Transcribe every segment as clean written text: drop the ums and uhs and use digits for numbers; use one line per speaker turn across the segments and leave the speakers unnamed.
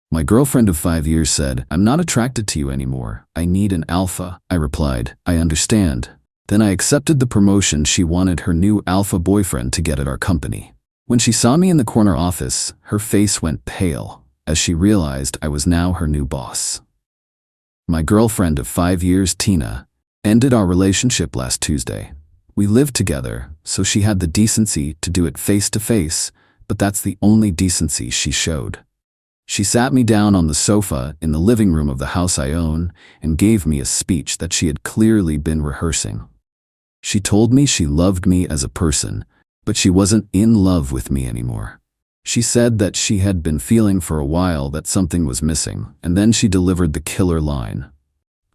My girlfriend of 5 years said, "I'm not attracted to you anymore. I need an alpha." I replied, "I understand." Then I accepted the promotion she wanted her new alpha boyfriend to get at our company. When she saw me in the corner office, her face went pale as she realized I was now her new boss. My girlfriend of 5 years, Tina, ended our relationship last Tuesday. We lived together, so she had the decency to do it face to face, but that's the only decency she showed. She sat me down on the sofa in the living room of the house I own and gave me a speech that she had clearly been rehearsing. She told me she loved me as a person, but she wasn't in love with me anymore. She said that she had been feeling for a while that something was missing, and then she delivered the killer line.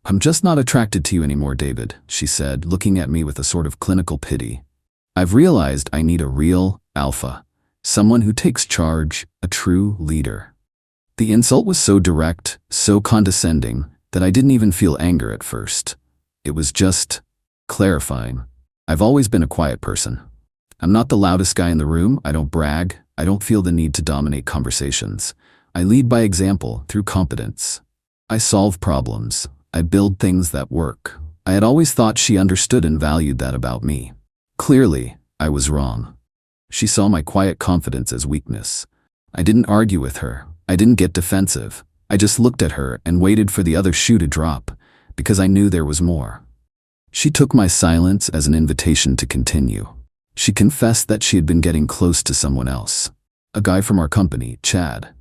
"I'm just not attracted to you anymore, David," she said, looking at me with a sort of clinical pity. "I've realized I need a real alpha, someone who takes charge, a true leader." The insult was so direct, so condescending, that I didn't even feel anger at first. It was just clarifying. I've always been a quiet person. I'm not the loudest guy in the room. I don't brag. I don't feel the need to dominate conversations. I lead by example through competence. I solve problems. I build things that work. I had always thought she understood and valued that about me. Clearly, I was wrong. She saw my quiet confidence as weakness. I didn't argue with her. I didn't get defensive. I just looked at her and waited for the other shoe to drop, because I knew there was more. She took my silence as an invitation to continue. She confessed that she had been getting close to someone else, a guy from our company, Chad.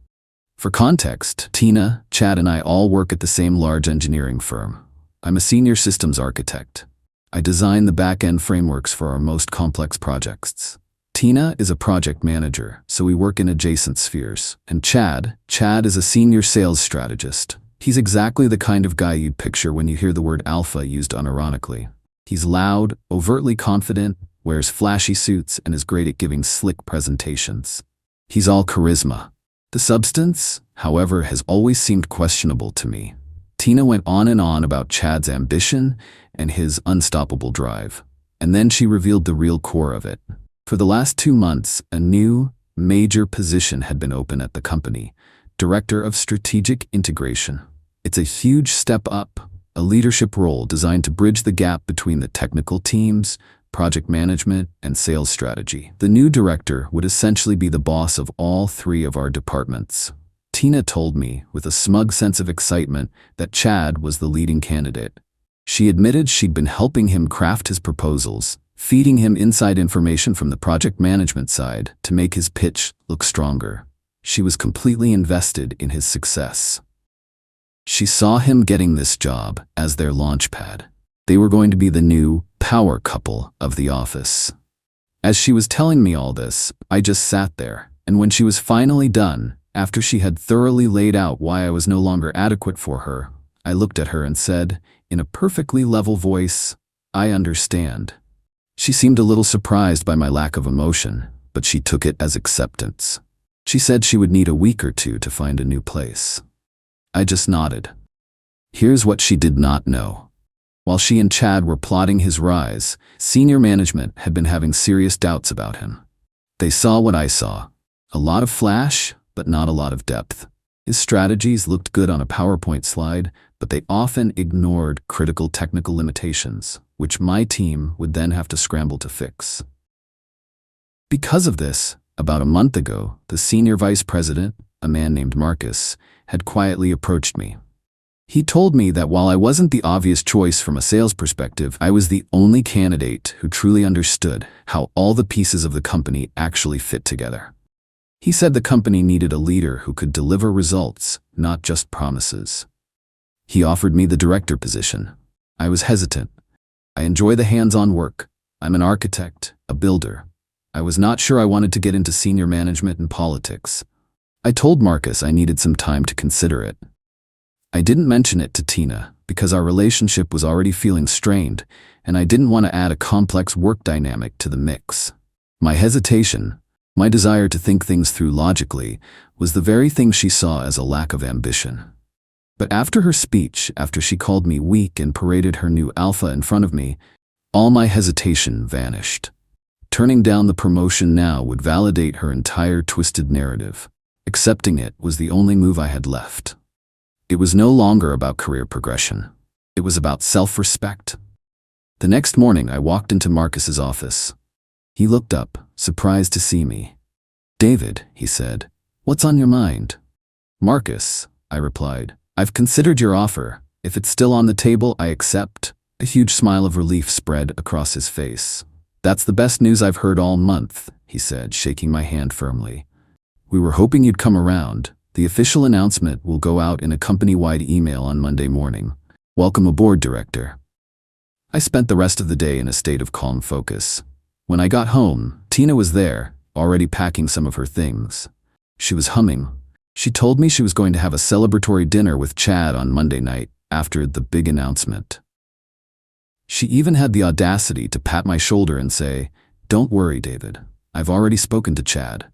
For context, Tina, Chad, and I all work at the same large engineering firm. I'm a senior systems architect. I design the back-end frameworks for our most complex projects. Tina is a project manager, so we work in adjacent spheres. And Chad is a senior sales strategist. He's exactly the kind of guy you'd picture when you hear the word alpha used unironically. He's loud, overtly confident, wears flashy suits, and is great at giving slick presentations. He's all charisma. The substance, however, has always seemed questionable to me. Tina went on and on about Chad's ambition and his unstoppable drive. And then she revealed the real core of it. For the last 2 months, a new, major position had been open at the company, Director of Strategic Integration. It's a huge step up, a leadership role designed to bridge the gap between the technical teams, project management, and sales strategy. The new director would essentially be the boss of all 3 of our departments. Tina told me, with a smug sense of excitement, that Chad was the leading candidate. She admitted she'd been helping him craft his proposals, feeding him inside information from the project management side to make his pitch look stronger. She was completely invested in his success. She saw him getting this job as their launchpad. They were going to be the new power couple of the office. As she was telling me all this, I just sat there, and when she was finally done, after she had thoroughly laid out why I was no longer adequate for her, I looked at her and said, in a perfectly level voice, "I understand." She seemed a little surprised by my lack of emotion, but she took it as acceptance. She said she would need a week or 2 to find a new place. I just nodded. Here's what she did not know. While she and Chad were plotting his rise, senior management had been having serious doubts about him. They saw what I saw. A lot of flash, but not a lot of depth. His strategies looked good on a PowerPoint slide, but they often ignored critical technical limitations, which my team would then have to scramble to fix. Because of this, about a month ago, the senior vice president, a man named Marcus, had quietly approached me. He told me that while I wasn't the obvious choice from a sales perspective, I was the only candidate who truly understood how all the pieces of the company actually fit together. He said the company needed a leader who could deliver results, not just promises. He offered me the director position. I was hesitant. I enjoy the hands-on work. I'm an architect, a builder. I was not sure I wanted to get into senior management and politics. I told Marcus I needed some time to consider it. I didn't mention it to Tina because our relationship was already feeling strained, and I didn't want to add a complex work dynamic to the mix. My hesitation, my desire to think things through logically, was the very thing she saw as a lack of ambition. But after her speech, after she called me weak and paraded her new alpha in front of me, all my hesitation vanished. Turning down the promotion now would validate her entire twisted narrative. Accepting it was the only move I had left. It was no longer about career progression. It was about self-respect. The next morning, I walked into Marcus's office. He looked up, surprised to see me. "David," he said, "what's on your mind?" "Marcus," I replied, "I've considered your offer. If it's still on the table, I accept." A huge smile of relief spread across his face. "That's the best news I've heard all month," he said, shaking my hand firmly. "We were hoping you'd come around. The official announcement will go out in a company-wide email on Monday morning. Welcome aboard, Director." I spent the rest of the day in a state of calm focus. When I got home, Tina was there, already packing some of her things. She was humming. She told me she was going to have a celebratory dinner with Chad on Monday night after the big announcement. She even had the audacity to pat my shoulder and say, "Don't worry, David. I've already spoken to Chad.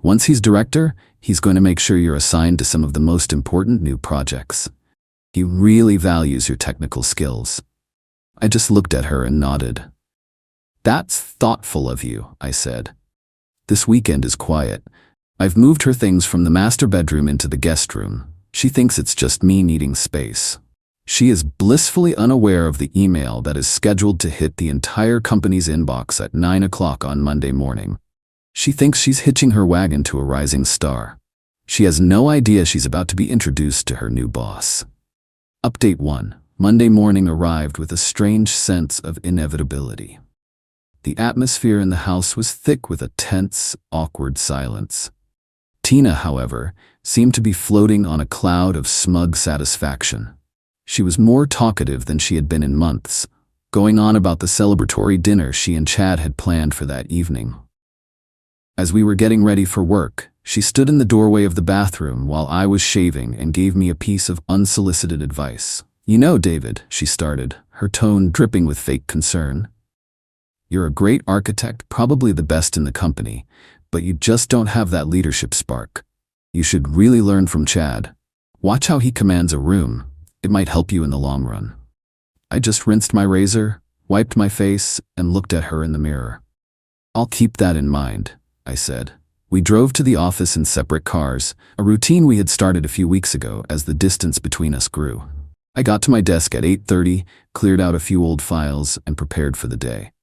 Once he's director, he's going to make sure you're assigned to some of the most important new projects. He really values your technical skills." I just looked at her and nodded. "That's thoughtful of you," I said. "This weekend is quiet. I've moved her things from the master bedroom into the guest room. She thinks it's just me needing space." She is blissfully unaware of the email that is scheduled to hit the entire company's inbox at 9 o'clock on Monday morning. She thinks she's hitching her wagon to a rising star. She has no idea she's about to be introduced to her new boss. Update 1. Monday morning arrived with a strange sense of inevitability. The atmosphere in the house was thick with a tense, awkward silence. Tina, however, seemed to be floating on a cloud of smug satisfaction. She was more talkative than she had been in months, going on about the celebratory dinner she and Chad had planned for that evening. As we were getting ready for work, she stood in the doorway of the bathroom while I was shaving and gave me a piece of unsolicited advice. "You know, David," she started, her tone dripping with fake concern. "You're a great architect, probably the best in the company, but you just don't have that leadership spark. You should really learn from Chad. Watch how he commands a room. It might help you in the long run." I just rinsed my razor, wiped my face, and looked at her in the mirror. "I'll keep that in mind," I said. We drove to the office in separate cars, a routine we had started a few weeks ago as the distance between us grew. I got to my desk at 8:30, cleared out a few old files, and prepared for the day.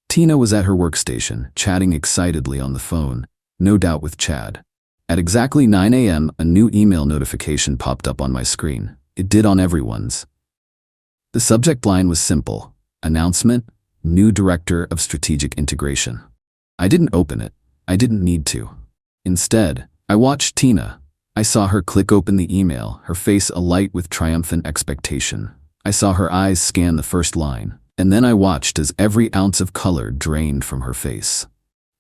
Tina was at her workstation, chatting excitedly on the phone, no doubt with Chad. At exactly 9 a.m., a new email notification popped up on my screen. It did on everyone's. The subject line was simple: Announcement, New Director of Strategic Integration. I didn't open it. I didn't need to. Instead, I watched Tina. I saw her click open the email, her face alight with triumphant expectation. I saw her eyes scan the first line, and then I watched as every ounce of color drained from her face.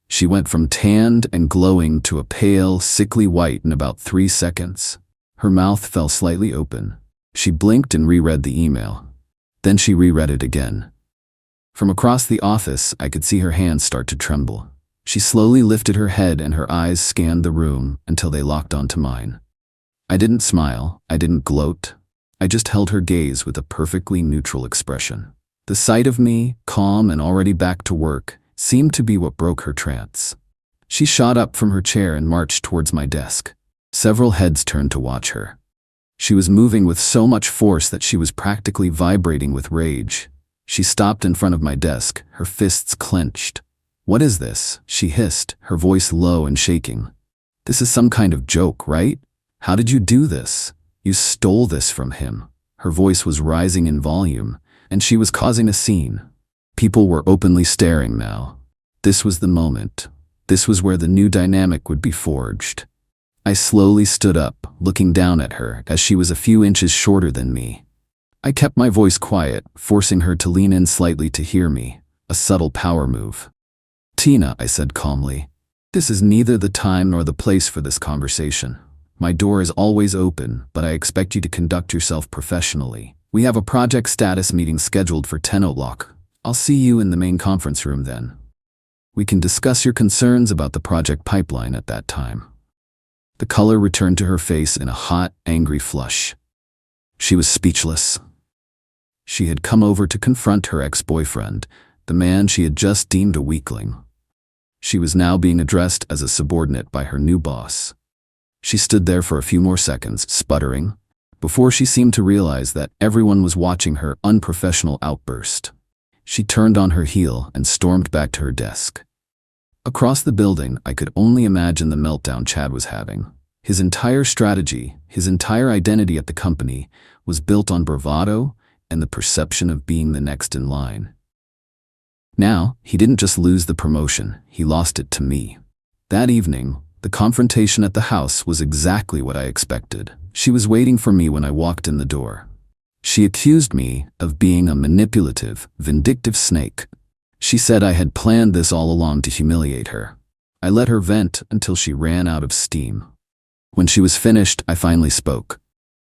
She went from tanned and glowing to a pale, sickly white in about 3 seconds. Her mouth fell slightly open. She blinked and reread the email. Then she reread it again. From across the office, I could see her hands start to tremble. She slowly lifted her head and her eyes scanned the room until they locked onto mine. I didn't smile, I didn't gloat. I just held her gaze with a perfectly neutral expression. The sight of me, calm and already back to work, seemed to be what broke her trance. She shot up from her chair and marched towards my desk. Several heads turned to watch her. She was moving with so much force that she was practically vibrating with rage. She stopped in front of my desk, her fists clenched. "What is this?" she hissed, her voice low and shaking. "This is some kind of joke, right? How did you do this? You stole this from him." Her voice was rising in volume, and she was causing a scene. People were openly staring now. This was the moment. This was where the new dynamic would be forged. I slowly stood up, looking down at her as she was a few inches shorter than me. I kept my voice quiet, forcing her to lean in slightly to hear me, a subtle power move. "Tina," I said calmly, "this is neither the time nor the place for this conversation. My door is always open, but I expect you to conduct yourself professionally. We have a project status meeting scheduled for 10 o'clock. I'll see you in the main conference room then. We can discuss your concerns about the project pipeline at that time." The color returned to her face in a hot, angry flush. She was speechless. She had come over to confront her ex-boyfriend, the man she had just deemed a weakling. She was now being addressed as a subordinate by her new boss. She stood there for a few more seconds, sputtering, before she seemed to realize that everyone was watching her unprofessional outburst. She turned on her heel and stormed back to her desk. Across the building, I could only imagine the meltdown Chad was having. His entire strategy, his entire identity at the company, was built on bravado and the perception of being the next in line. Now, he didn't just lose the promotion, he lost it to me. That evening, the confrontation at the house was exactly what I expected. She was waiting for me when I walked in the door. She accused me of being a manipulative, vindictive snake. She said I had planned this all along to humiliate her. I let her vent until she ran out of steam. When she was finished, I finally spoke.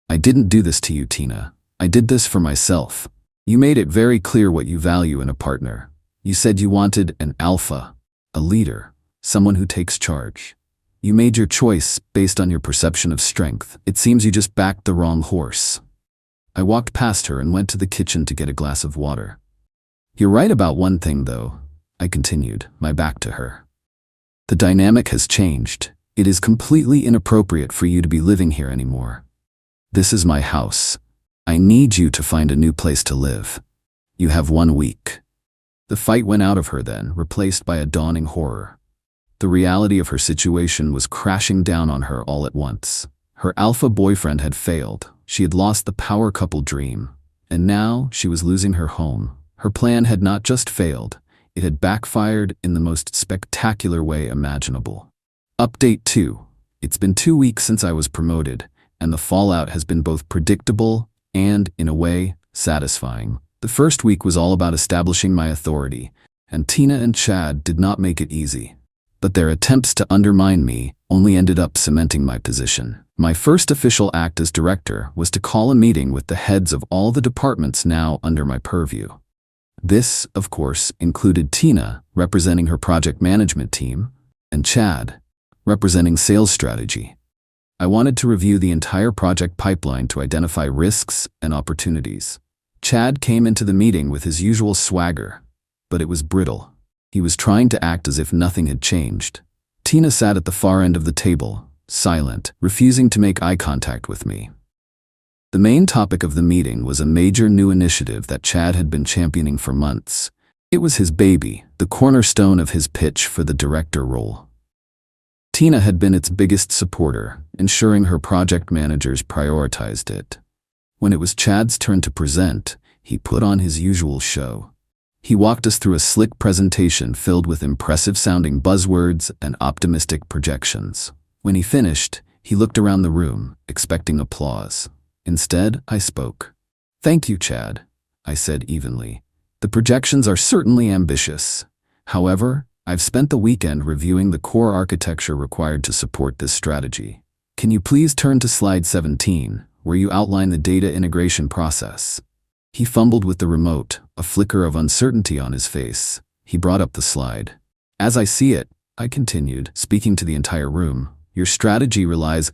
I didn't do this to you, Tina. I did this for myself. You made it very clear what you value in a partner. You said you wanted an alpha, a leader, someone who takes charge. You made your choice based on your perception of strength. It seems you just backed the wrong horse. I walked past her and went to the kitchen to get a glass of water. You're right about one thing, though, I continued, my back to her. The dynamic has changed. It is completely inappropriate for you to be living here anymore. This is my house. I need you to find a new place to live. You have 1 week. The fight went out of her then, replaced by a dawning horror. The reality of her situation was crashing down on her all at once. Her alpha boyfriend had failed. She had lost the power couple dream. And now she was losing her home. Her plan had not just failed, it had backfired in the most spectacular way imaginable. Update 2. It's been 2 weeks since I was promoted, and the fallout has been both predictable and, in a way, satisfying. The first week was all about establishing my authority, and Tina and Chad did not make it easy. But their attempts to undermine me only ended up cementing my position. My first official act as director was to call a meeting with the heads of all the departments now under my purview. This, of course, included Tina, representing her project management team, and Chad, representing sales strategy. I wanted to review the entire project pipeline to identify risks and opportunities. Chad came into the meeting with his usual swagger, but it was brittle. He was trying to act as if nothing had changed. Tina sat at the far end of the table, silent, refusing to make eye contact with me. The main topic of the meeting was a major new initiative that Chad had been championing for months. It was his baby, the cornerstone of his pitch for the director role. Tina had been its biggest supporter, ensuring her project managers prioritized it. When it was Chad's turn to present, he put on his usual show. He walked us through a slick presentation filled with impressive-sounding buzzwords and optimistic projections. When he finished, he looked around the room, expecting applause. Instead, I spoke. "Thank you, Chad," I said evenly. "The projections are certainly ambitious. However, I've spent the weekend reviewing the core architecture required to support this strategy. Can you please turn to slide 17, where you outline the data integration process?" He fumbled with the remote, a flicker of uncertainty on his face. He brought up the slide. "As I see it," I continued, speaking to the entire room, "your strategy relies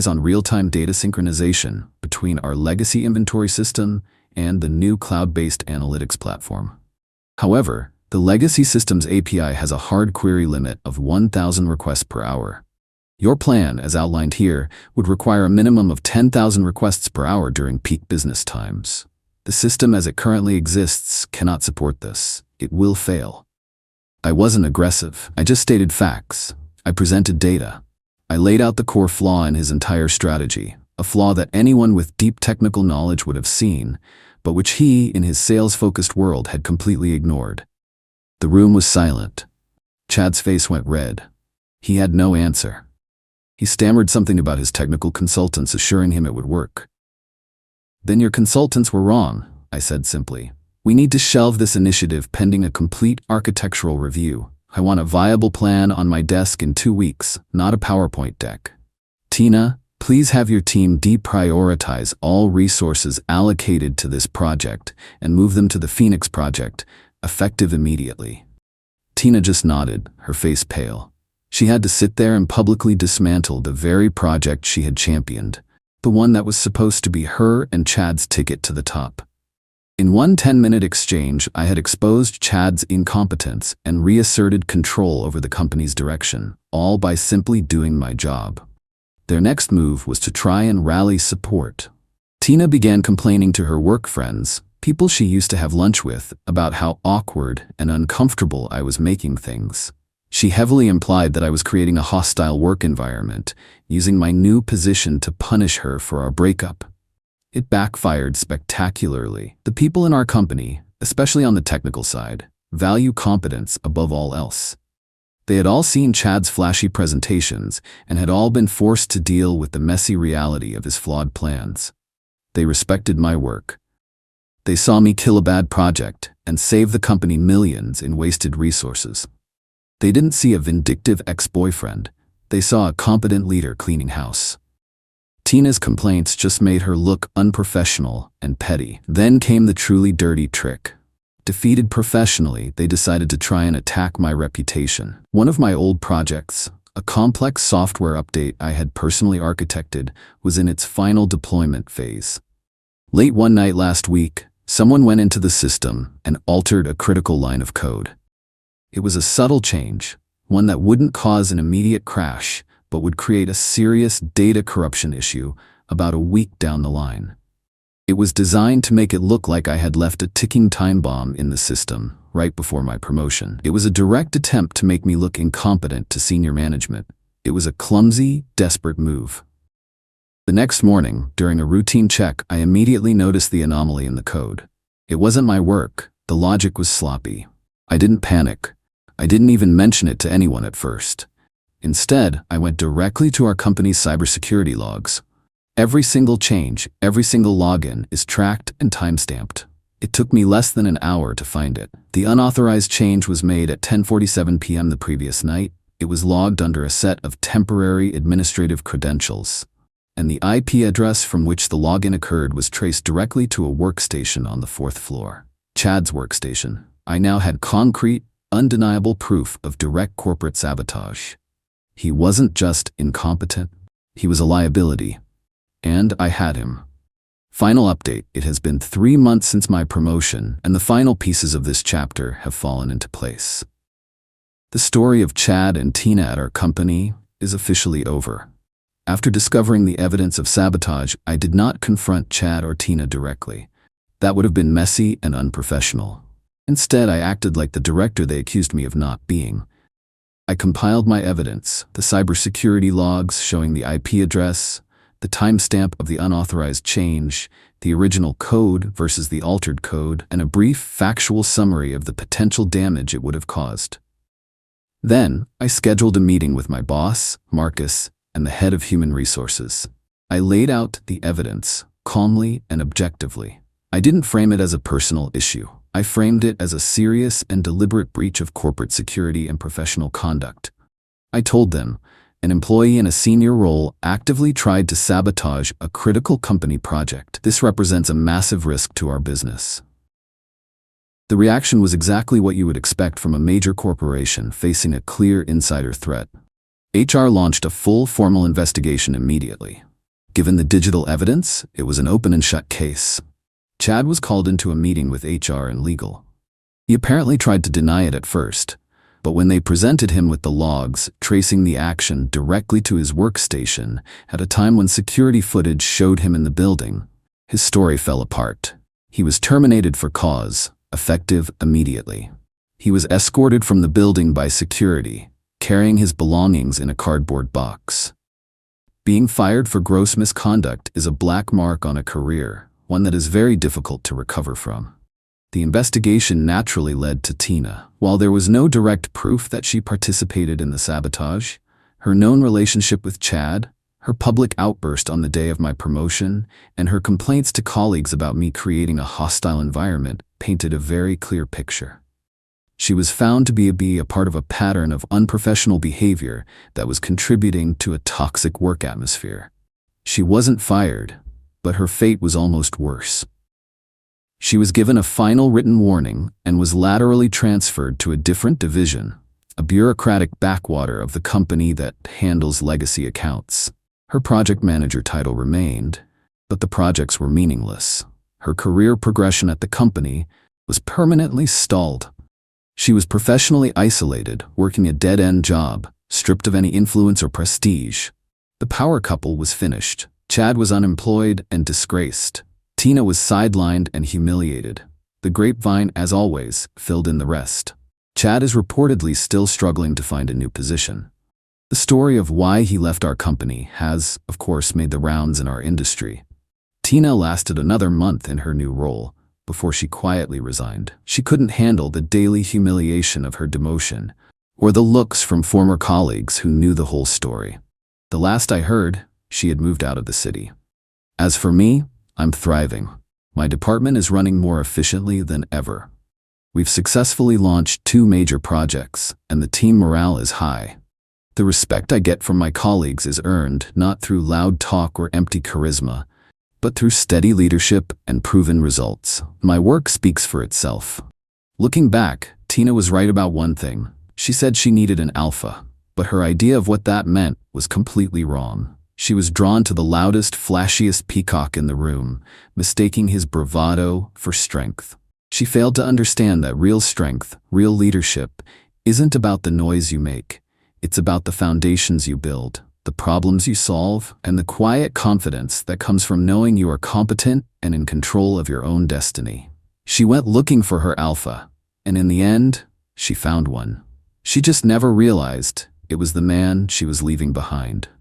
on real-time data synchronization between our legacy inventory system and the new cloud-based analytics platform. However, the legacy system's API has a hard query limit of 1,000 requests per hour. Your plan, as outlined here, would require a minimum of 10,000 requests per hour during peak business times. The system as it currently exists cannot support this. It will fail." I wasn't aggressive. I just stated facts. I presented data. I laid out the core flaw in his entire strategy, a flaw that anyone with deep technical knowledge would have seen, but which he, in his sales-focused world, had completely ignored. The room was silent. Chad's face went red. He had no answer. He stammered something about his technical consultants assuring him it would work. "Then your consultants were wrong," I said simply. "We need to shelve this initiative pending a complete architectural review. I want a viable plan on my desk in 2 weeks, not a PowerPoint deck. Tina, please have your team deprioritize all resources allocated to this project and move them to the Phoenix project, effective immediately." Tina just nodded, her face pale. She had to sit there and publicly dismantle the very project she had championed, the one that was supposed to be her and Chad's ticket to the top. In one 10-minute exchange, I had exposed Chad's incompetence and reasserted control over the company's direction, all by simply doing my job. Their next move was to try and rally support. Tina began complaining to her work friends, people she used to have lunch with, about how awkward and uncomfortable I was making things. She heavily implied that I was creating a hostile work environment, using my new position to punish her for our breakup. It backfired spectacularly. The people in our company, especially on the technical side, value competence above all else. They had all seen Chad's flashy presentations and had all been forced to deal with the messy reality of his flawed plans. They respected my work. They saw me kill a bad project and save the company millions in wasted resources. They didn't see a vindictive ex-boyfriend. They saw a competent leader cleaning house. Tina's complaints just made her look unprofessional and petty. Then came the truly dirty trick. Defeated professionally, they decided to try and attack my reputation. One of my old projects, a complex software update I had personally architected, was in its final deployment phase. Late one night last week, someone went into the system and altered a critical line of code. It was a subtle change, one that wouldn't cause an immediate crash, but would create a serious data corruption issue about a week down the line. It was designed to make it look like I had left a ticking time bomb in the system right before my promotion. It was a direct attempt to make me look incompetent to senior management. It was a clumsy, desperate move. The next morning, during a routine check, I immediately noticed the anomaly in the code. It wasn't my work. The logic was sloppy. I didn't panic. I didn't even mention it to anyone at first. Instead, I went directly to our company's cybersecurity logs. Every single change, every single login is tracked and timestamped. It took me less than an hour to find it. The unauthorized change was made at 10:47 p.m. the previous night. It was logged under a set of temporary administrative credentials, and the IP address from which the login occurred was traced directly to a workstation on the 4th floor. Chad's workstation. I now had concrete, undeniable proof of direct corporate sabotage. He wasn't just incompetent, he was a liability. And I had him. Final update: it has been 3 months since my promotion, and the final pieces of this chapter have fallen into place. The story of Chad and Tina at our company is officially over. After discovering the evidence of sabotage, I did not confront Chad or Tina directly. That would have been messy and unprofessional. Instead, I acted like the director they accused me of not being. I compiled my evidence, the cybersecurity logs showing the IP address, the timestamp of the unauthorized change, the original code versus the altered code, and a brief factual summary of the potential damage it would have caused. Then, I scheduled a meeting with my boss, Marcus, and the head of human resources. I laid out the evidence, calmly and objectively. I didn't frame it as a personal issue. I framed it as a serious and deliberate breach of corporate security and professional conduct. I told them, an employee in a senior role actively tried to sabotage a critical company project. This represents a massive risk to our business. The reaction was exactly what you would expect from a major corporation facing a clear insider threat. HR launched a full formal investigation immediately. Given the digital evidence, it was an open and shut case. Chad was called into a meeting with HR and legal. He apparently tried to deny it at first, but when they presented him with the logs tracing the action directly to his workstation at a time when security footage showed him in the building, his story fell apart. He was terminated for cause, effective immediately. He was escorted from the building by security, carrying his belongings in a cardboard box. Being fired for gross misconduct is a black mark on a career, one that is very difficult to recover from. The investigation naturally led to Tina. While there was no direct proof that she participated in the sabotage, her known relationship with Chad, her public outburst on the day of my promotion, and her complaints to colleagues about me creating a hostile environment painted a very clear picture. She was found to be a part of a pattern of unprofessional behavior that was contributing to a toxic work atmosphere. She wasn't fired, but her fate was almost worse. She was given a final written warning and was laterally transferred to a different division, a bureaucratic backwater of the company that handles legacy accounts. Her project manager title remained, but the projects were meaningless. Her career progression at the company was permanently stalled. She was professionally isolated, working a dead-end job, stripped of any influence or prestige. The power couple was finished. Chad was unemployed and disgraced. Tina was sidelined and humiliated. The grapevine, as always, filled in the rest. Chad is reportedly still struggling to find a new position. The story of why he left our company has, of course, made the rounds in our industry. Tina lasted another month in her new role before she quietly resigned. She couldn't handle the daily humiliation of her demotion or the looks from former colleagues who knew the whole story. The last I heard, she had moved out of the city. As for me, I'm thriving. My department is running more efficiently than ever. We've successfully launched 2 major projects, and the team morale is high. The respect I get from my colleagues is earned not through loud talk or empty charisma, but through steady leadership and proven results. My work speaks for itself. Looking back, Tina was right about one thing. She said she needed an alpha, but her idea of what that meant was completely wrong. She was drawn to the loudest, flashiest peacock in the room, mistaking his bravado for strength. She failed to understand that real strength, real leadership, isn't about the noise you make. It's about the foundations you build, the problems you solve, and the quiet confidence that comes from knowing you are competent and in control of your own destiny. She went looking for her alpha, and in the end, she found one. She just never realized it was the man she was leaving behind.